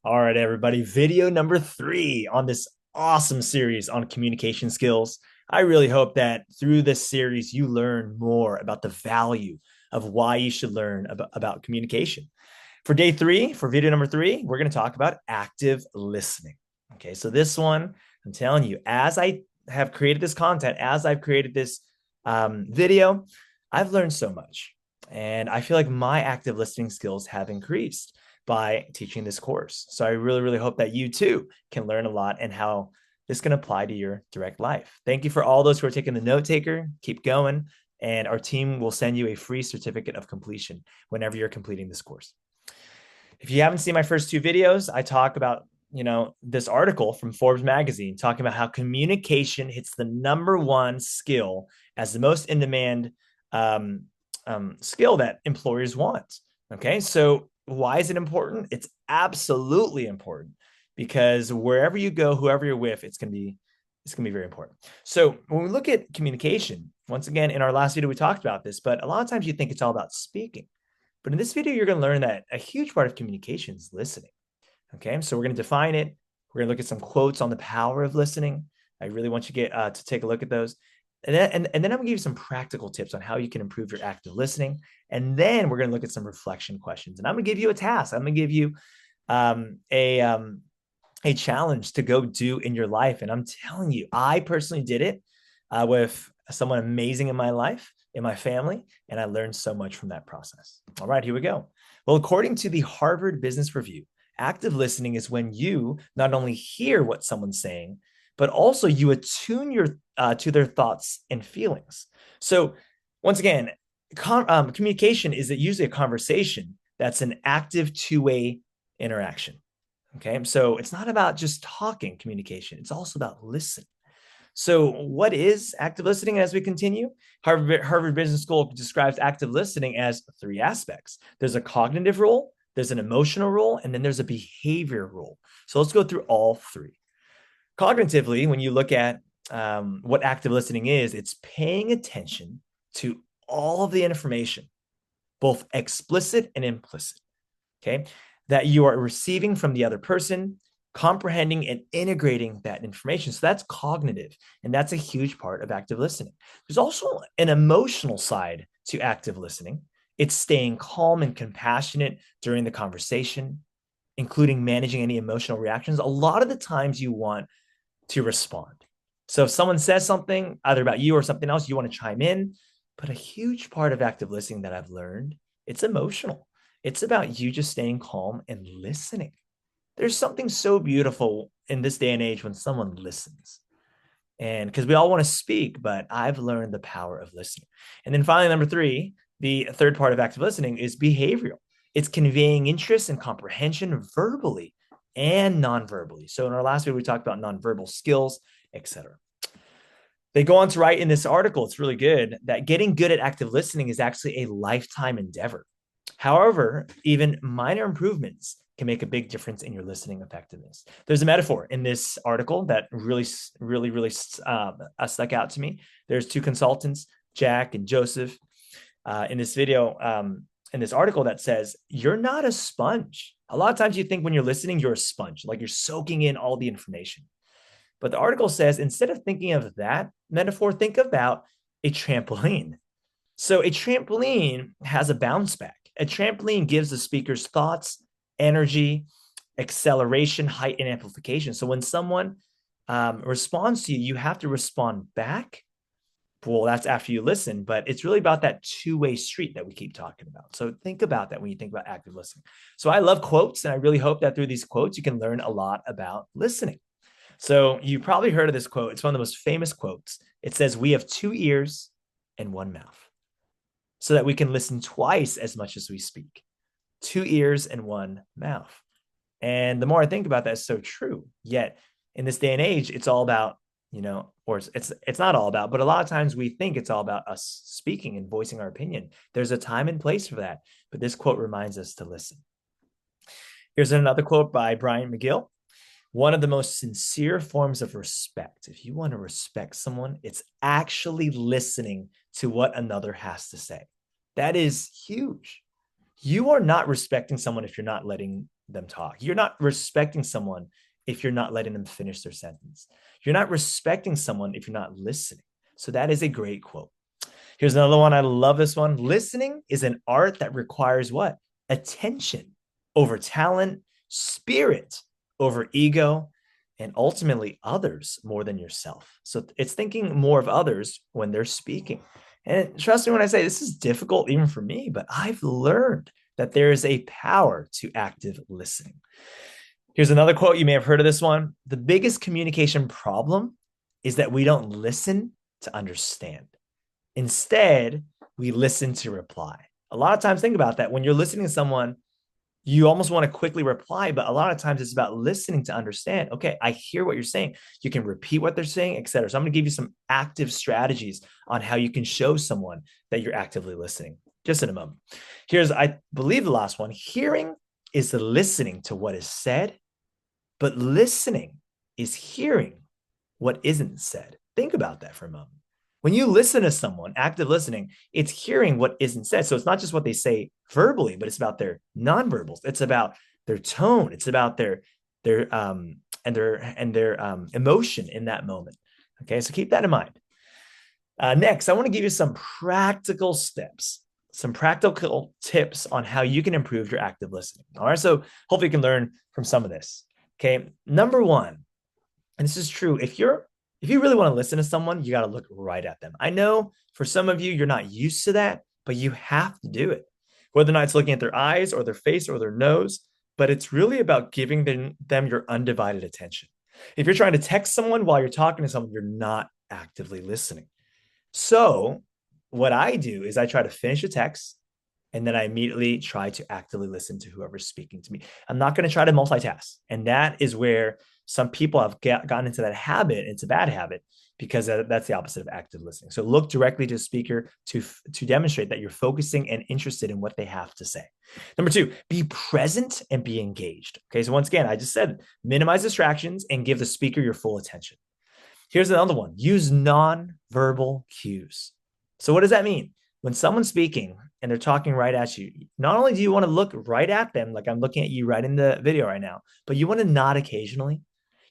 All right, everybody. Video number 3 on this awesome series on communication skills. I really hope that through this series, you learn more about the value of why you should learn about communication. For day 3, for video number 3, we're going to talk about active listening. Okay, so this one, I'm telling you, as I have created this content, as I've created this video, I've learned so much. And I feel like my active listening skills have increased by teaching this course. So I really, really hope that you too can learn a lot and how this can apply to your direct life. Thank you for all those who are taking the note taker. Keep going. And our team will send you a free certificate of completion whenever you're completing this course. If you haven't seen my first 2 videos, I talk about this article from Forbes magazine talking about how communication hits the #1 skill as the most in demand skill that employers want. Okay, so why is it important? It's absolutely important because wherever you go, whoever you're with, it's gonna be very important. So when we look at communication, once again, in our last video we talked about this, but a lot of times you think it's all about speaking. But in this video, you're going to learn that a huge part of communication is listening. Okay, so we're going to define it. We're going to look at some quotes on the power of listening. I really want you to get to take a look at those. And then I'm going to give you some practical tips on how you can improve your active listening. And then we're going to look at some reflection questions. And I'm going to give you a task. I'm going to give you a challenge to go do in your life. And I'm telling you, I personally did it with someone amazing in my life, in my family, and I learned so much from that process. All right, here we go. Well, according to the Harvard Business Review, active listening is when you not only hear what someone's saying, but also you attune to their thoughts and feelings. So once again, communication is usually a conversation that's an active two-way interaction. Okay, so it's not about just talking communication, it's also about listening. So, what is active listening as we continue? Harvard Business School describes active listening as 3 aspects. There's a cognitive role, there's an emotional role, and then there's a behavior role. So, let's go through all 3. Cognitively, when you look at what active listening is, it's paying attention to all of the information, both explicit and implicit, okay, that you are receiving from the other person, comprehending and integrating that information. So that's cognitive, and that's a huge part of active listening. There's also an emotional side to active listening. It's staying calm and compassionate during the conversation, including managing any emotional reactions. A lot of the times you want to respond. So if someone says something, either about you or something else, you want to chime in. But a huge part of active listening that I've learned, it's emotional. It's about you just staying calm and listening. There's something so beautiful in this day and age when someone listens. And because we all want to speak, but I've learned the power of listening. And then finally, number 3, the third part of active listening is behavioral. It's conveying interest and comprehension verbally and non-verbally. So in our last video, we talked about nonverbal skills, etc. They go on to write in this article, it's really good, that getting good at active listening is actually a lifetime endeavor. However, even minor improvements can make a big difference in your listening effectiveness. There's a metaphor in this article that really stuck out to me. There's 2 consultants, Jack and Joseph, in this video, in this article that says, you're not a sponge. A lot of times you think when you're listening, you're a sponge, like you're soaking in all the information. But the article says, instead of thinking of that metaphor, think about a trampoline. So a trampoline has a bounce back. A trampoline gives the speaker's thoughts, energy, acceleration, height, and amplification. So when someone responds to you, you have to respond back. Well, that's after you listen, but it's really about that two-way street that we keep talking about. So think about that when you think about active listening. So I love quotes, and I really hope that through these quotes, you can learn a lot about listening. So you probably heard of this quote. It's one of the most famous quotes. It says, we have 2 ears and 1 mouth, so that we can listen twice as much as we speak. 2 ears and 1 mouth. And the more I think about that, it's so true. Yet in this day and age, it's all about, or it's not all about, but a lot of times we think it's all about us speaking and voicing our opinion. There's a time and place for that. But this quote reminds us to listen. Here's another quote by Brian McGill. One of the most sincere forms of respect, if you want to respect someone, it's actually listening to what another has to say. That is huge. You are not respecting someone if you're not letting them talk. You're not respecting someone if you're not letting them finish their sentence. You're not respecting someone if you're not listening. So that is a great quote. Here's another one. I love this one. Listening is an art that requires what? Attention over talent, spirit over ego, and ultimately others more than yourself. So it's thinking more of others when they're speaking. And trust me when I say this is difficult even for me, but I've learned that there is a power to active listening. Here's another quote. You may have heard of this one. The biggest communication problem is that we don't listen to understand. Instead, we listen to reply. A lot of times, think about that. When you're listening to someone, you almost want to quickly reply, but a lot of times it's about listening to understand. Okay, I hear what you're saying. You can repeat what they're saying, etc. So I'm going to give you some active strategies on how you can show someone that you're actively listening. Just in a moment. Here's, I believe, the last one. Hearing is the listening to what is said, but listening is hearing what isn't said. Think about that for a moment. When you listen to someone, active listening, it's hearing what isn't said. So it's not just what they say verbally, but it's about their nonverbals. It's about their tone. It's about their emotion in that moment. Okay, so keep that in mind. Next, I want to give you some practical steps, some practical tips on how you can improve your active listening. All right, so hopefully you can learn from some of this. Okay, number one, and this is true, if you really want to listen to someone, you got to look right at them. I know for some of you, you're not used to that, but you have to do it. Whether or not it's looking at their eyes or their face or their nose, but it's really about giving them your undivided attention. If you're trying to text someone while you're talking to someone, you're not actively listening. So what I do is I try to finish a text and then I immediately try to actively listen to whoever's speaking to me. I'm not going to try to multitask. And that is where some people have gotten into that habit. It's a bad habit because that's the opposite of active listening. So look directly to the speaker to demonstrate that you're focusing and interested in what they have to say. Number two, be present and be engaged. Okay, so once again, I just said minimize distractions and give the speaker your full attention. Here's another one. Use non-verbal cues. So what does that mean? When someone's speaking and they're talking right at you, not only do you want to look right at them, like I'm looking at you right in the video right now, but you want to nod occasionally.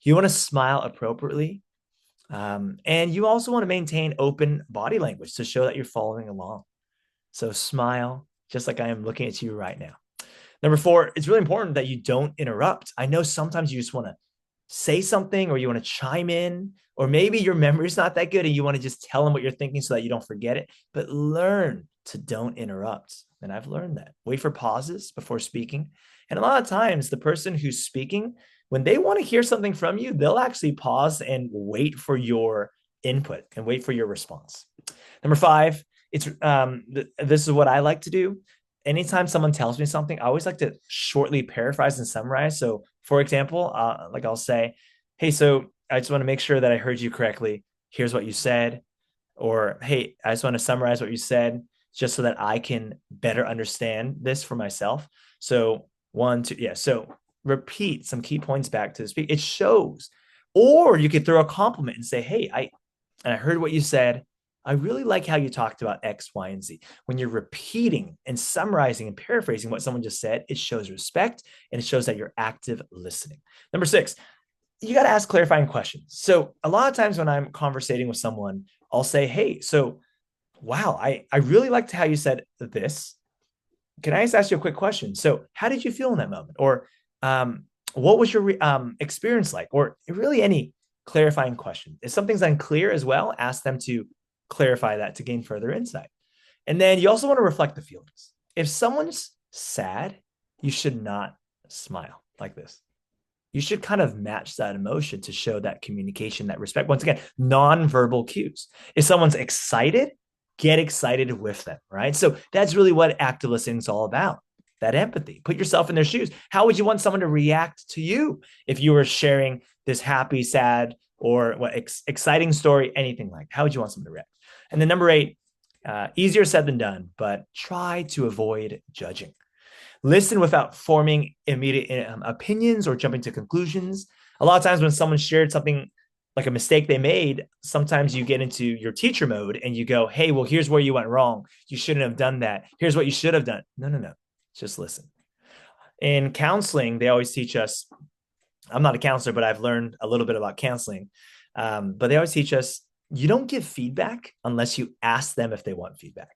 You want to smile appropriately. And you also want to maintain open body language to show that you're following along. So smile, just like I am looking at you right now. Number four, it's really important that you don't interrupt. I know sometimes you just want to say something or you want to chime in, or maybe your memory's not that good and you want to just tell them what you're thinking so that you don't forget it, but learn to don't interrupt. And I've learned that. Wait for pauses before speaking. And a lot of times the person who's speaking, when they want to hear something from you, they'll actually pause and wait for your input and wait for your response. Number five, this is what I like to do. Anytime someone tells me something, I always like to shortly paraphrase and summarize. So for example, like I'll say, hey, so I just want to make sure that I heard you correctly. Here's what you said. Or, hey, I just want to summarize what you said just so that I can better understand this for myself. So one, two, yeah. So repeat some key points back to the speaker. It shows. Or you could throw a compliment and say, hey, I heard what you said. I really like how you talked about X, Y, and Z. When you're repeating and summarizing and paraphrasing what someone just said, it shows respect and it shows that you're active listening. Number six, you got to ask clarifying questions. So a lot of times when I'm conversating with someone, I'll say, hey, so wow, I really liked how you said this. Can I just ask you a quick question? So how did you feel in that moment? Or what was your experience like? Or really any clarifying question. If something's unclear as well, ask them to clarify that to gain further insight. And then you also want to reflect the feelings. If someone's sad, you should not smile like this. You should kind of match that emotion to show that communication, that respect. Once again, non-verbal cues. If someone's excited, get excited with them, right? So that's really what active listening is all about. That empathy. Put yourself in their shoes. How would you want someone to react to you if you were sharing this happy, sad, or exciting story, anything like? How would you want someone to react? And then number eight, easier said than done, but try to avoid judging. Listen without forming immediate opinions or jumping to conclusions. A lot of times when someone shared something like a mistake they made, sometimes you get into your teacher mode and you go, hey, well, here's where you went wrong. You shouldn't have done that. Here's what you should have done. No. Just listen. In counseling, they always teach us, I'm not a counselor, but I've learned a little bit about counseling. But they always teach us you don't give feedback unless you ask them if they want feedback.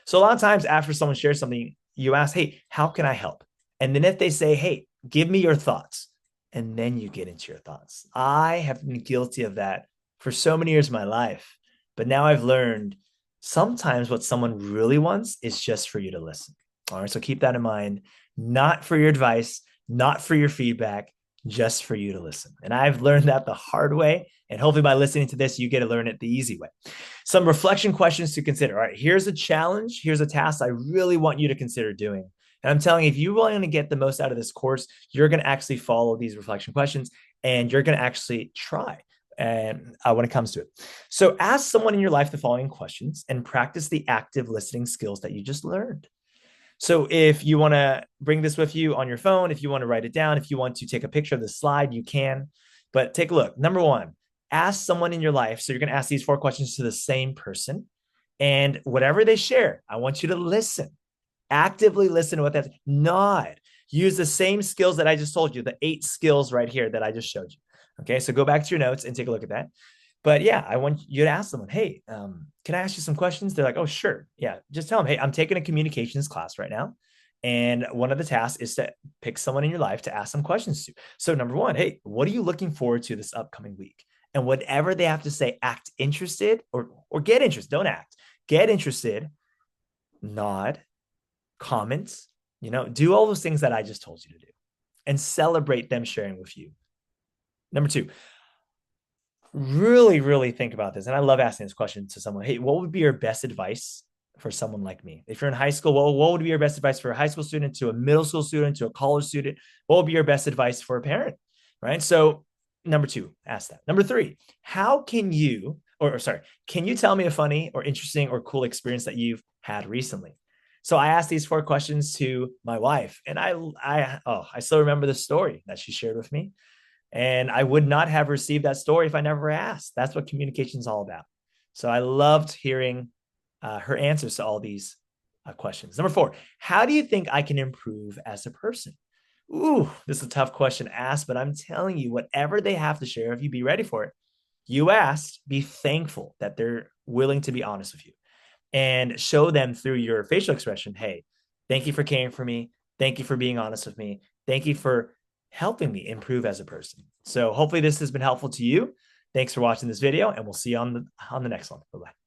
So a lot of times after someone shares something, you ask, hey, how can I help? And then if they say, hey, give me your thoughts, and then you get into your thoughts. I have been guilty of that for so many years of my life. But now I've learned sometimes what someone really wants is just for you to listen. All right. So keep that in mind, not for your advice, not for your feedback, just for you to listen. And I've learned that the hard way. And hopefully by listening to this, you get to learn it the easy way. Some reflection questions to consider. All right, here's a challenge. Here's a task I really want you to consider doing. And I'm telling you, if you really want to get the most out of this course, you're going to actually follow these reflection questions and you're going to actually try. And when it comes to it. So ask someone in your life the following questions and practice the active listening skills that you just learned. So if you want to bring this with you on your phone, if you want to write it down, if you want to take a picture of the slide, you can. But take a look. Number one, ask someone in your life. So you're going to ask these 4 questions to the same person. And whatever they share, I want you to listen. Actively listen to what that's nod. Use the same skills that I just told you, the 8 skills right here that I just showed you. Okay, so go back to your notes and take a look at that. But yeah, I want you to ask someone, hey, can I ask you some questions? They're like, oh, sure. Yeah, just tell them, hey, I'm taking a communications class right now. And one of the tasks is to pick someone in your life to ask some questions to. So number one, hey, what are you looking forward to this upcoming week? And whatever they have to say, act interested or get interested. Don't act. Get interested, nod, comments, do all those things that I just told you to do and celebrate them sharing with you. Number 2, really, really think about this. And I love asking this question to someone. Hey, what would be your best advice for someone like me? If you're in high school, what would be your best advice for a high school student, to a middle school student, to a college student? What would be your best advice for a parent? Right. So number 2, ask that. Number 3, how can you, can you tell me a funny or interesting or cool experience that you've had recently? So I asked these 4 questions to my wife, and I still remember the story that she shared with me. And I would not have received that story if I never asked. That's what communication is all about. So I loved hearing her answers to all these questions. Number 4, how do you think I can improve as a person? Ooh, this is a tough question to ask, but I'm telling you, whatever they have to share, if you be ready for it, you asked, be thankful that they're willing to be honest with you and show them through your facial expression. Hey, thank you for caring for me. Thank you for being honest with me. Thank you for helping me improve as a person. So hopefully this has been helpful to you. Thanks for watching this video, and we'll see you on the next one. Bye-bye.